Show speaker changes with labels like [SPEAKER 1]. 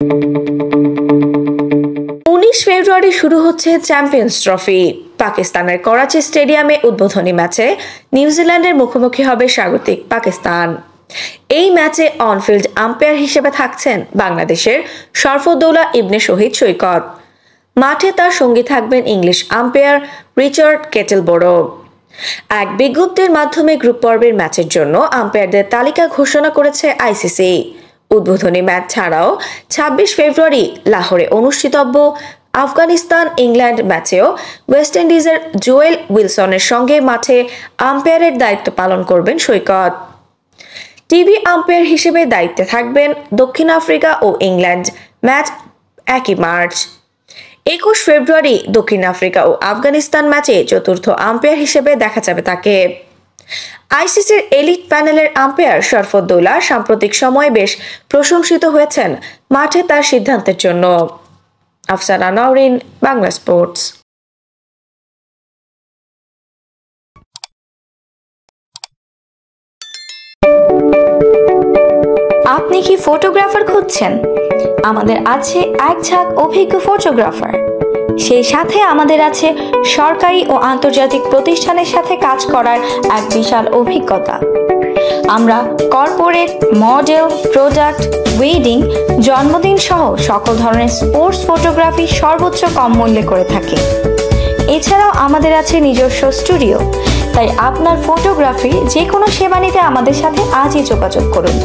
[SPEAKER 1] 19 ফেব্রুয়ারি শুরু হচ্ছে champions trophy. পাকিস্তানের করাচি স্টেডিয়ামে উদ্বোধনী ম্যাচে নিউজিল্যান্ডের মুখোমুখি হবে স্বাগতিক পাকিস্তান। এই ম্যাচে অনফিল্ড আম্পায়ার হিসেবে থাকছেন বাংলাদেশের শরফুদ্দৌলা ইবনে শহীদ সৈকত। মাঠে তার সঙ্গী থাকবেন ইংলিশ আম্পায়ার রিচার্ড কেটেলবোরো। এক বিজ্ঞপ্তির মাধ্যমে গ্রুপ পর্বের ম্যাচের জন্য আম্পায়ারদের তালিকা ঘোষণা করেছে আইসিসি। উদ্বোধনী ম্যাচ ছাড়াও 26 ফেব্রুয়ারি লাহোরে অনুষ্ঠিতব্য আফগানিস্তান ইংল্যান্ড ম্যাচেও ওয়েস্ট ইন্ডিজের জোয়েল উইলসনের সঙ্গে মাঠে আম্পায়ারের দায়িত্ব পালন করবেন সৈকত। টিভি আম্পায়ার হিসেবে দায়িত্বে থাকবেন দক্ষিণ আফ্রিকা ও ইংল্যান্ড ম্যাচ 1 মার্চ। 21 ফেব্রুয়ারি দক্ষিণ আফ্রিকা ও আফগানিস্তান ম্যাচে চতুর্থ আম্পায়ার হিসেবে দেখা যাবে তাকে। আইসিসির এলিট প্যানেলের আম্পায়ার শরফুদ্দৌলা সাম্প্রতিক সময়ে বেশ প্রশংসিত হয়েছেন মাঠে তার সিদ্ধান্তের জন্য। আফসানা নওরিন, বাংলা স্পোর্টস।
[SPEAKER 2] আপনি কি ফটোগ্রাফার খুঁজছেন? আমাদের আছে এক ঝাঁক অভিজ্ঞ ফটোগ্রাফার। সেই সাথে আমাদের আছে সরকারি ও আন্তর্জাতিক প্রতিষ্ঠানের সাথে কাজ করার এক বিশাল অভিজ্ঞতা। আমরা কর্পোরেট, মডেল, প্রোডাক্ট, ওয়েডিং, জন্মদিন সহ সকল ধরনের স্পোর্টস ফটোগ্রাফি সর্বোচ্চ কম মূল্যে করে থাকি। এছাড়াও আমাদের আছে নিজস্ব স্টুডিও। তাই আপনার ফটোগ্রাফি যে কোনো সেবা নিতে আমাদের সাথে আজই যোগাযোগ করুন।